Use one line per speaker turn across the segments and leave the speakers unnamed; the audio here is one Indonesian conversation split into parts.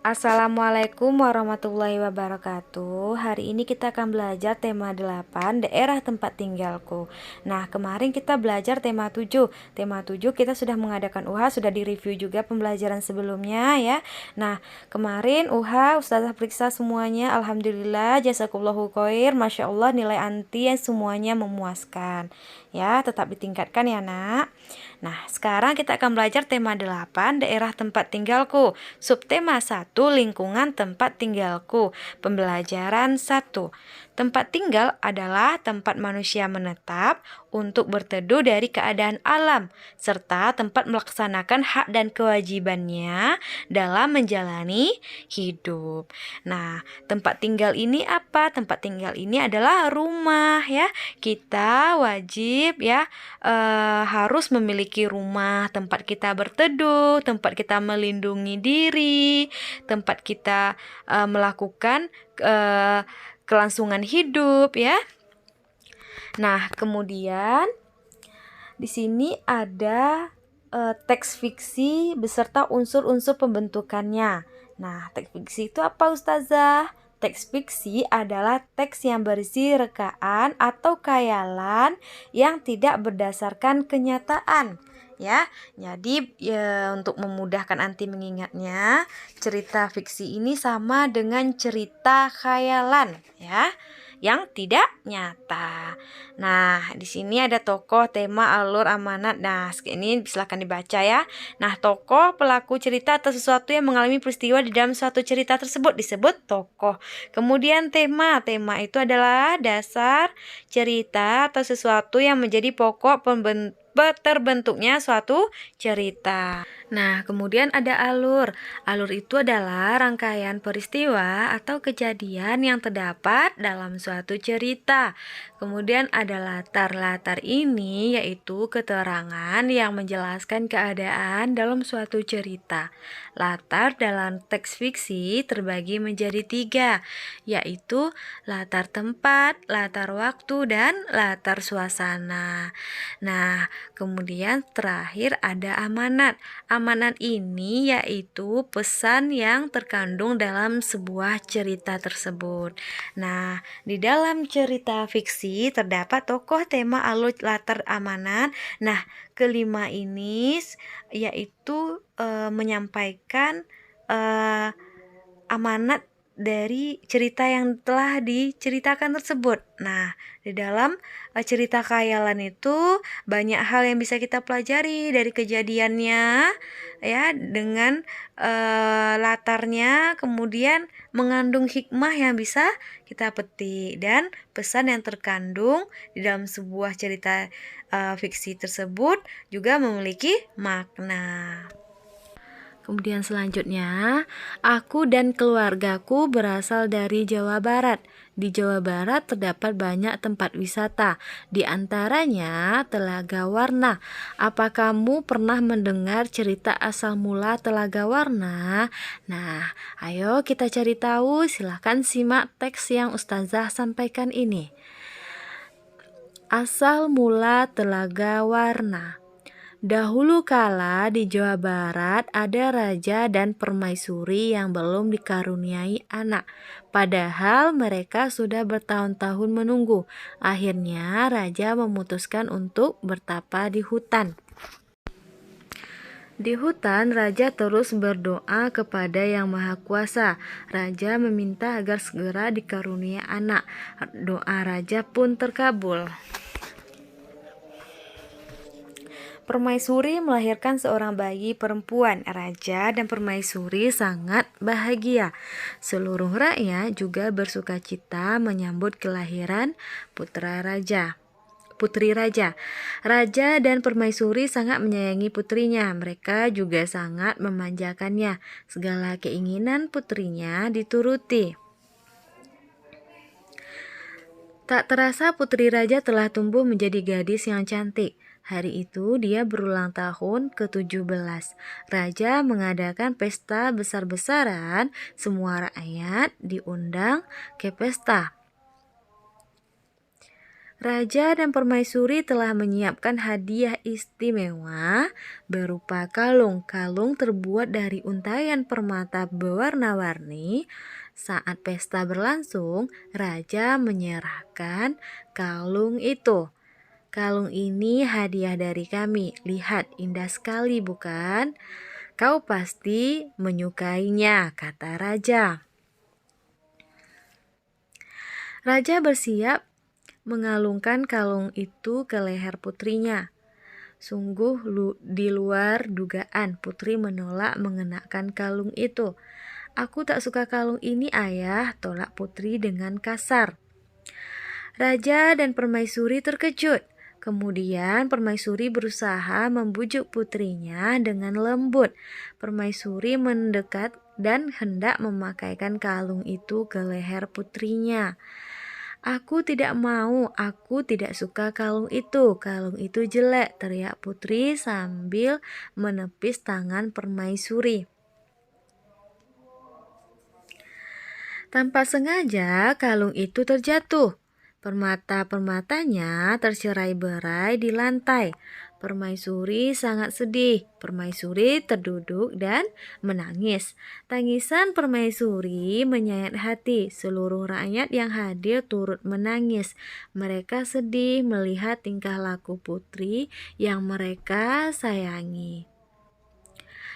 Assalamualaikum warahmatullahi wabarakatuh. Hari ini kita akan belajar tema 8, daerah tempat tinggalku. Nah, kemarin kita belajar tema 7. Tema 7 kita sudah mengadakan UHA, sudah direview juga pembelajaran sebelumnya ya. Nah, kemarin UHA Ustazah periksa semuanya. Alhamdulillah, jazakumullahu khair. Masya Allah, nilai anti semuanya memuaskan. Ya, tetap ditingkatkan ya nak. Nah, sekarang kita akan belajar tema 8, daerah tempat tinggalku. Subtema 1, lingkungan tempat tinggalku. Pembelajaran 1. Tempat tinggal adalah tempat manusia menetap untuk berteduh dari keadaan alam, serta tempat melaksanakan hak dan kewajibannya dalam menjalani hidup. Nah, tempat tinggal ini apa? Tempat tinggal ini adalah rumah ya. Kita wajib ya harus memiliki rumah, tempat kita berteduh, tempat kita melindungi diri, tempat kita melakukan kelangsungan hidup ya. Nah, kemudian di sini ada teks fiksi beserta unsur-unsur pembentukannya. Nah, teks fiksi itu apa Ustazah? Teks fiksi adalah teks yang berisi rekaan atau khayalan yang tidak berdasarkan kenyataan. Ya, jadi untuk memudahkan anti mengingatnya, cerita fiksi ini sama dengan cerita khayalan ya, yang tidak nyata. Nah, di sini ada tokoh, tema, alur, amanat. Nah, ini silahkan dibaca ya. Nah, tokoh, pelaku cerita atau sesuatu yang mengalami peristiwa di dalam suatu cerita tersebut disebut tokoh. Kemudian tema itu adalah dasar cerita atau sesuatu yang menjadi pokok terbentuknya suatu cerita. Nah, kemudian ada alur. Alur itu adalah rangkaian peristiwa atau kejadian yang terdapat dalam suatu cerita. Kemudian ada latar. Latar ini yaitu keterangan yang menjelaskan keadaan dalam suatu cerita. Latar dalam teks fiksi terbagi menjadi 3, yaitu latar tempat, latar waktu, dan latar suasana. Nah, kemudian terakhir ada amanat. Amanat ini yaitu pesan yang terkandung dalam sebuah cerita tersebut. Nah, di dalam cerita fiksi terdapat tokoh, tema, alur, latar, amanat. Nah, kelima ini yaitu menyampaikan amanat dari cerita yang telah diceritakan tersebut. Nah, di dalam cerita khayalan itu banyak hal yang bisa kita pelajari dari kejadiannya ya, dengan latarnya, kemudian mengandung hikmah yang bisa kita petik dan pesan yang terkandung di dalam sebuah cerita fiksi tersebut juga memiliki makna. Kemudian selanjutnya, aku dan keluargaku berasal dari Jawa Barat. Di Jawa Barat terdapat banyak tempat wisata, di antaranya Telaga Warna. Apa kamu pernah mendengar cerita asal mula Telaga Warna? Nah, ayo kita cari tahu. Silahkan simak teks yang Ustazah sampaikan ini. Asal mula Telaga Warna. Dahulu kala di Jawa Barat ada raja dan permaisuri yang belum dikaruniai anak. Padahal mereka sudah bertahun-tahun menunggu. Akhirnya raja memutuskan untuk bertapa di hutan. Di hutan, raja terus berdoa kepada Yang Maha Kuasa. Raja meminta agar segera dikaruniai anak. Doa raja pun terkabul. Permaisuri melahirkan seorang bayi perempuan. Raja dan permaisuri sangat bahagia. Seluruh rakyat juga bersuka cita menyambut kelahiran putri raja. Raja dan permaisuri sangat menyayangi putrinya. Mereka juga sangat memanjakannya. Segala keinginan putrinya dituruti. Tak terasa putri raja telah tumbuh menjadi gadis yang cantik. Hari itu dia berulang tahun ke-17. Raja mengadakan pesta besar-besaran, semua rakyat diundang ke pesta. Raja dan permaisuri telah menyiapkan hadiah istimewa berupa kalung. Kalung terbuat dari untayan permata berwarna-warni. Saat pesta berlangsung, raja menyerahkan kalung itu. Kalung ini hadiah dari kami. Lihat, indah sekali bukan? Kau pasti menyukainya, kata raja. Raja bersiap mengalungkan kalung itu ke leher putrinya. Sungguh di luar dugaan, putri menolak mengenakan kalung itu. Aku tak suka kalung ini, ayah, tolak putri dengan kasar. Raja dan permaisuri terkejut. Kemudian permaisuri berusaha membujuk putrinya dengan lembut. Permaisuri mendekat dan hendak memakaikan kalung itu ke leher putrinya. Aku tidak mau, aku tidak suka kalung itu jelek, teriak putri sambil menepis tangan permaisuri. Tanpa sengaja kalung itu terjatuh. Permata-permatanya tercerai-berai di lantai. Permaisuri sangat sedih. Permaisuri terduduk dan menangis. Tangisan permaisuri menyayat hati. Seluruh rakyat yang hadir turut menangis. Mereka sedih melihat tingkah laku putri yang mereka sayangi.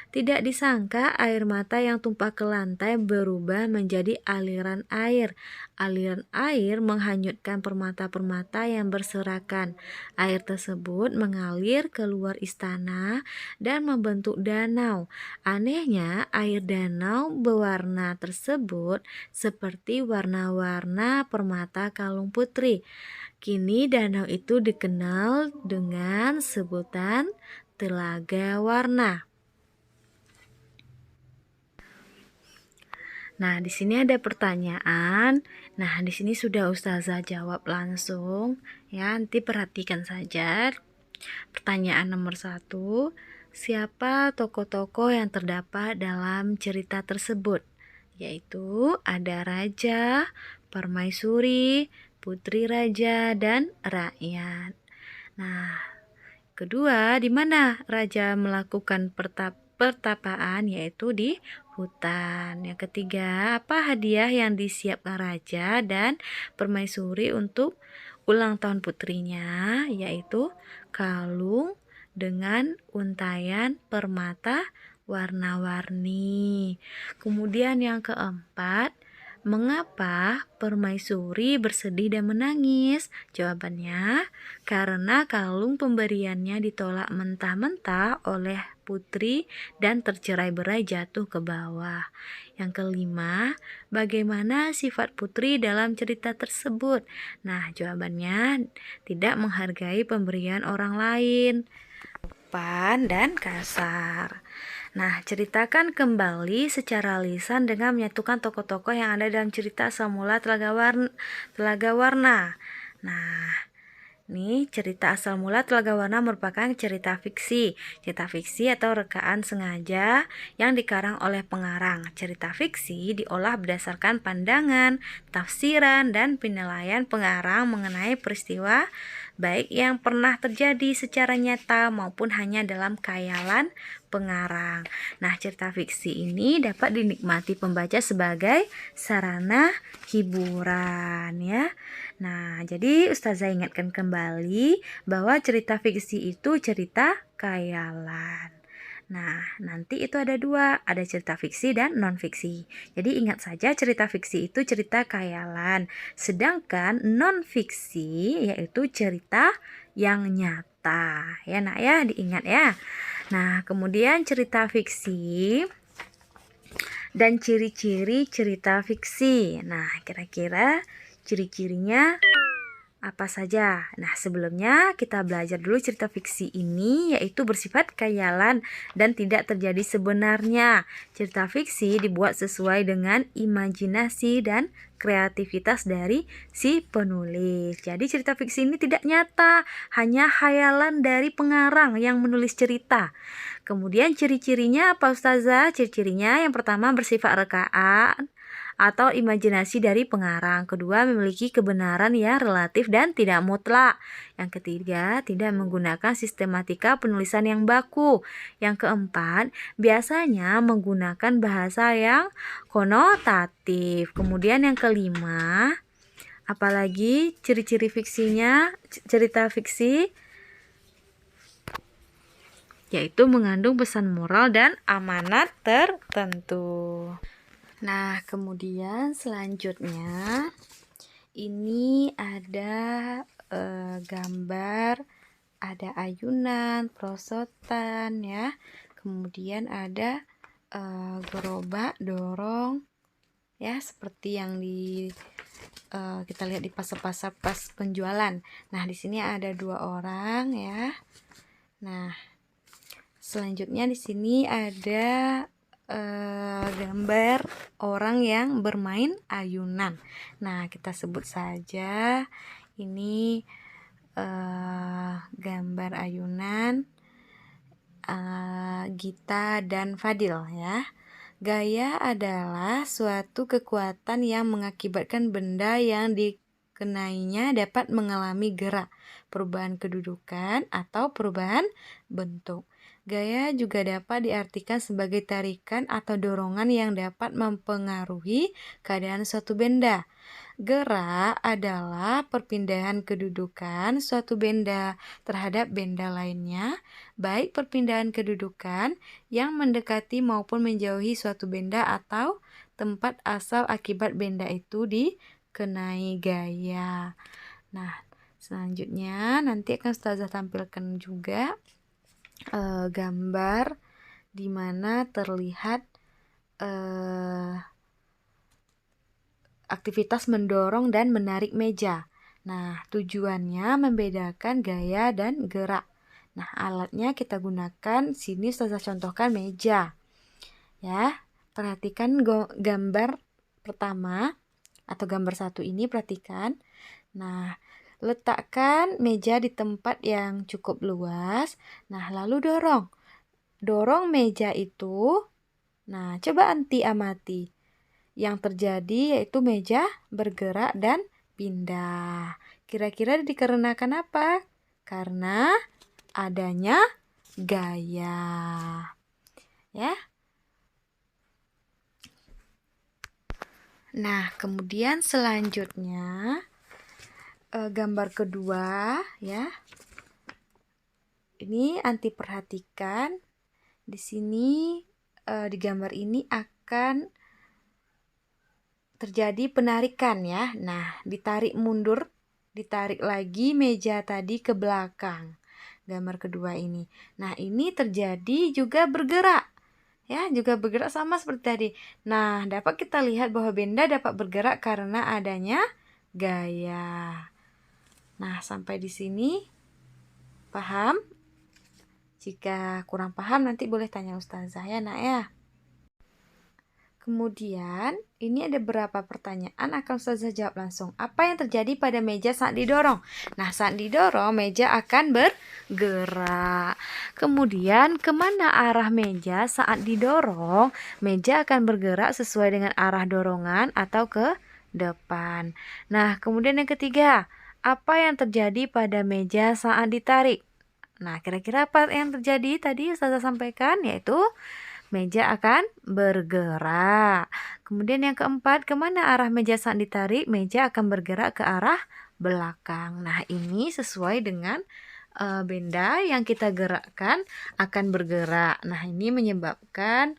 Tidak disangka air mata yang tumpah ke lantai berubah menjadi aliran air. Aliran air menghanyutkan permata-permata yang berserakan. Air tersebut mengalir keluar istana dan membentuk danau. Anehnya, air danau berwarna tersebut seperti warna-warna permata kalung putri. Kini danau itu dikenal dengan sebutan Telaga Warna. Nah, di sini ada pertanyaan. Nah, di sini sudah Ustazah jawab langsung. Ya, nanti perhatikan saja. Pertanyaan nomor 1. Siapa tokoh-tokoh yang terdapat dalam cerita tersebut? Yaitu ada raja, permaisuri, putri raja, dan rakyat. Nah, kedua, di mana raja melakukan pertapaan, yaitu di hutan. Yang ketiga, apa hadiah yang disiapkan raja dan permaisuri untuk ulang tahun putrinya, yaitu kalung dengan untayan permata warna-warni. Kemudian yang keempat, mengapa permaisuri bersedih dan menangis? Jawabannya, karena kalung pemberiannya ditolak mentah-mentah oleh putri dan tercerai-berai jatuh ke bawah. Yang kelima, bagaimana sifat putri dalam cerita tersebut? Nah, jawabannya tidak menghargai pemberian orang lain, sopan dan kasar. Nah, ceritakan kembali secara lisan dengan menyatukan tokoh-tokoh yang ada dalam cerita asal mula Telaga Warna. Nah, ini cerita asal mula Telaga Warna merupakan cerita fiksi. Cerita fiksi atau rekaan sengaja yang dikarang oleh pengarang. Cerita fiksi diolah berdasarkan pandangan, tafsiran, dan penilaian pengarang mengenai peristiwa baik yang pernah terjadi secara nyata maupun hanya dalam khayalan pengarang. Nah, cerita fiksi ini dapat dinikmati pembaca sebagai sarana hiburan ya. Nah, jadi Ustazah ingatkan kembali bahwa cerita fiksi itu cerita khayalan. Nah, nanti itu ada dua, ada cerita fiksi dan non-fiksi. Jadi ingat saja cerita fiksi itu cerita khayalan, sedangkan non-fiksi yaitu cerita yang nyata. Ya nak ya, diingat ya. Nah, kemudian cerita fiksi dan ciri-ciri cerita fiksi. Nah, kira-kira ciri-cirinya apa saja? Nah, sebelumnya kita belajar dulu cerita fiksi ini, yaitu bersifat khayalan dan tidak terjadi sebenarnya. Cerita fiksi dibuat sesuai dengan imajinasi dan kreativitas dari si penulis. Jadi cerita fiksi ini tidak nyata, hanya khayalan dari pengarang yang menulis cerita. Kemudian ciri-cirinya apa Ustazah? Ciri-cirinya yang pertama bersifat rekaan atau imajinasi dari pengarang. Kedua, memiliki kebenaran yang relatif dan tidak mutlak. Yang ketiga, tidak menggunakan sistematika penulisan yang baku. Yang keempat, biasanya menggunakan bahasa yang konotatif. Kemudian yang kelima, apalagi ciri-ciri fiksinya, cerita fiksi, yaitu mengandung pesan moral dan amanat tertentu. Nah, kemudian selanjutnya ini ada gambar, ada ayunan, prosotan ya. Kemudian ada gerobak, dorong ya, seperti yang kita lihat di pasar-pasar pas penjualan. Nah, di sini ada 2 orang ya. Nah, selanjutnya di sini ada gambar orang yang bermain ayunan. Nah, kita sebut saja ini gambar ayunan Gita dan Fadil ya. Gaya adalah suatu kekuatan yang mengakibatkan benda yang dikenainya dapat mengalami gerak, perubahan kedudukan, atau perubahan bentuk. Gaya juga dapat diartikan sebagai tarikan atau dorongan yang dapat mempengaruhi keadaan suatu benda. Gerak adalah perpindahan kedudukan suatu benda terhadap benda lainnya, baik perpindahan kedudukan yang mendekati maupun menjauhi suatu benda atau tempat asal akibat benda itu dikenai gaya. Nah, selanjutnya nanti akan Ustazah tampilkan juga gambar di mana terlihat aktivitas mendorong dan menarik meja. Nah, tujuannya membedakan gaya dan gerak. Nah, alatnya kita gunakan sini Ustazah contohkan meja. Ya, perhatikan gambar pertama atau gambar 1 ini, perhatikan. Nah, letakkan meja di tempat yang cukup luas. Nah, lalu dorong. Dorong meja itu. Nah, coba amati. Yang terjadi yaitu meja bergerak dan pindah. Kira-kira dikarenakan apa? Karena adanya gaya. Ya. Nah, kemudian selanjutnya gambar kedua ya. Ini anti perhatikan. Di sini di gambar ini akan terjadi penarikan ya. Nah, ditarik mundur, ditarik lagi meja tadi ke belakang. Gambar kedua ini. Nah, ini terjadi juga bergerak. Ya, juga bergerak sama seperti tadi. Nah, dapat kita lihat bahwa benda dapat bergerak karena adanya gaya. Nah, sampai di sini paham? Jika kurang paham nanti boleh tanya Ustazah ya, Nak ya. Kemudian, ini ada beberapa pertanyaan akan Ustazah jawab langsung. Apa yang terjadi pada meja saat didorong? Nah, saat didorong, meja akan bergerak. Kemudian, kemana arah meja saat didorong? Meja akan bergerak sesuai dengan arah dorongan atau ke depan. Nah, kemudian yang ketiga, apa yang terjadi pada meja saat ditarik? Nah, kira-kira apa yang terjadi tadi Ustazah sampaikan, yaitu meja akan bergerak. Kemudian yang keempat, kemana arah meja saat ditarik? Meja akan bergerak ke arah belakang. Nah, ini sesuai dengan benda yang kita gerakkan akan bergerak. Nah, ini menyebabkan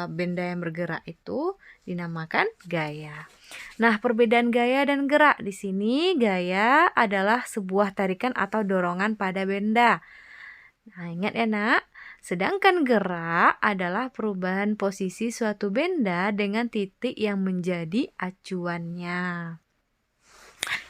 benda yang bergerak itu dinamakan gaya. Nah, perbedaan gaya dan gerak. Di sini gaya adalah sebuah tarikan atau dorongan pada benda. Nah, ingat ya, Nak. Sedangkan gerak adalah perubahan posisi suatu benda dengan titik yang menjadi acuannya.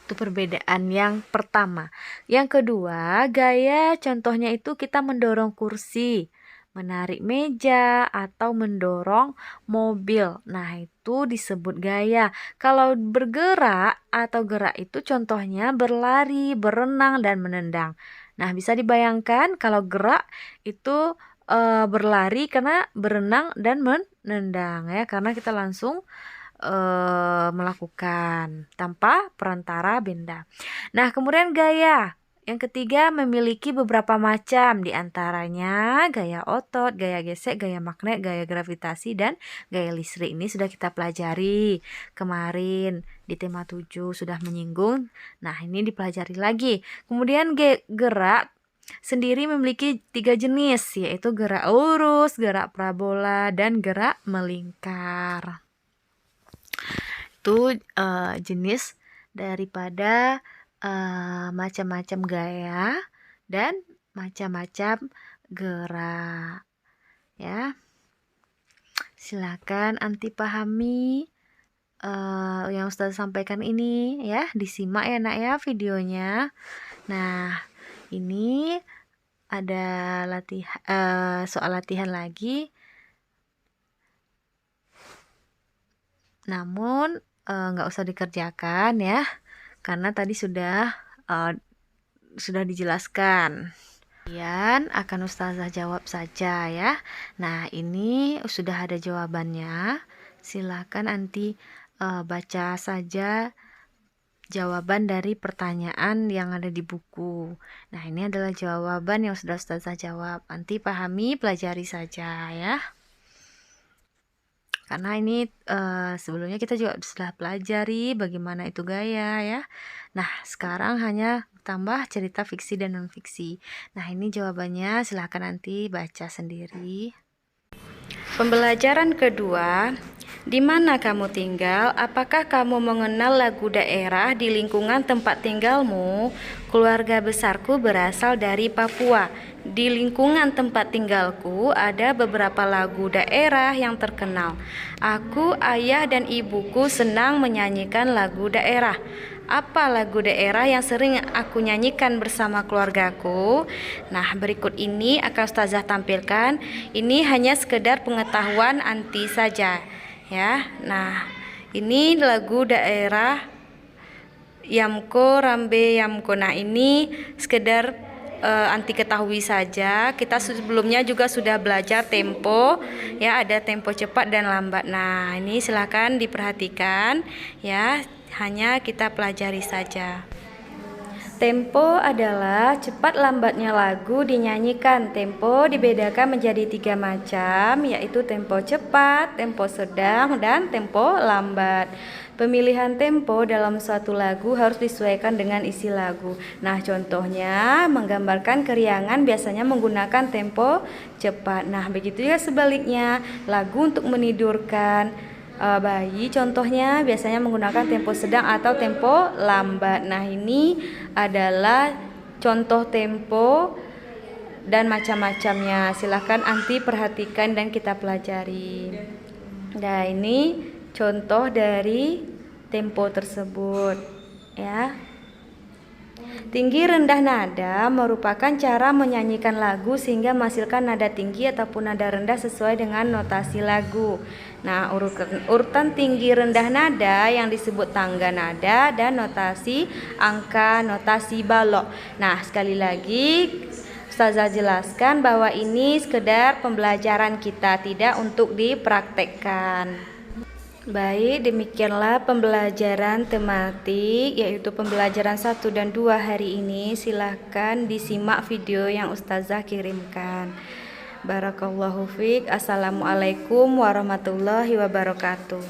Itu perbedaan yang pertama. Yang kedua, gaya contohnya itu kita mendorong kursi, menarik meja, atau mendorong mobil. Nah, itu disebut gaya. Kalau bergerak atau gerak itu contohnya berlari, berenang, dan menendang. Nah, bisa dibayangkan kalau gerak itu berlari karena berenang dan menendang ya, karena kita langsung melakukan tanpa perantara benda. Nah, kemudian gaya. Yang ketiga memiliki beberapa macam, diantaranya gaya otot, gaya gesek, gaya magnet, gaya gravitasi, dan gaya listrik. Ini sudah kita pelajari kemarin di tema 7 sudah menyinggung. Nah, ini dipelajari lagi. Kemudian gerak sendiri memiliki 3 jenis, yaitu gerak lurus, gerak parabola, dan gerak melingkar. Itu jenis daripada macam-macam gaya dan macam-macam gerak ya. Silakan anti pahami yang Ustaz sampaikan ini ya, disimak ya nak ya videonya. Nah, ini ada soal latihan lagi, namun nggak usah dikerjakan ya, karena tadi sudah dijelaskan. Kemudian akan Ustazah jawab saja ya. Nah, ini sudah ada jawabannya. Silakan nanti baca saja jawaban dari pertanyaan yang ada di buku. Nah, ini adalah jawaban yang sudah Ustazah jawab. Nanti pahami, pelajari saja ya. Karena ini sebelumnya kita juga sudah pelajari bagaimana itu gaya ya. Nah, sekarang hanya tambah cerita fiksi dan non-fiksi. Nah, ini jawabannya, silahkan nanti baca sendiri. Pembelajaran kedua, di mana kamu tinggal? Apakah kamu mengenal lagu daerah di lingkungan tempat tinggalmu? Keluarga besarku berasal dari Papua. Di lingkungan tempat tinggalku ada beberapa lagu daerah yang terkenal. Aku, ayah, dan ibuku senang menyanyikan lagu daerah. Apa lagu daerah yang sering aku nyanyikan bersama keluargaku? Nah, berikut ini akan Ustazah tampilkan. Ini hanya sekedar pengetahuan anti saja ya. Nah, ini lagu daerah Yamko Rambe Yamko. Nah, ini sekedar anti ketahui saja. Kita sebelumnya juga sudah belajar tempo ya, ada tempo cepat dan lambat. Nah, ini silakan diperhatikan ya, hanya kita pelajari saja. Tempo adalah cepat lambatnya lagu dinyanyikan. Tempo dibedakan menjadi 3 macam, yaitu tempo cepat, tempo sedang, dan tempo lambat. Pemilihan tempo dalam suatu lagu harus disesuaikan dengan isi lagu. Nah, contohnya menggambarkan keriangan biasanya menggunakan tempo cepat. Nah, begitu juga sebaliknya, lagu untuk menidurkan bayi contohnya biasanya menggunakan tempo sedang atau tempo lambat. Nah, ini adalah contoh tempo dan macam-macamnya. Silahkan anti perhatikan dan kita pelajari. Nah, ini contoh dari tempo tersebut ya. Tinggi rendah nada merupakan cara menyanyikan lagu sehingga menghasilkan nada tinggi ataupun nada rendah sesuai dengan notasi lagu. Nah, urutan tinggi rendah nada yang disebut tangga nada dan notasi angka, notasi balok. Nah, sekali lagi Ustazah jelaskan bahwa ini sekedar pembelajaran kita, tidak untuk dipraktekkan. Baik, demikianlah pembelajaran tematik, yaitu pembelajaran 1 dan 2 hari ini. Silahkan disimak video yang Ustazah kirimkan. Barakallahu fiik. Assalamualaikum warahmatullahi wabarakatuh.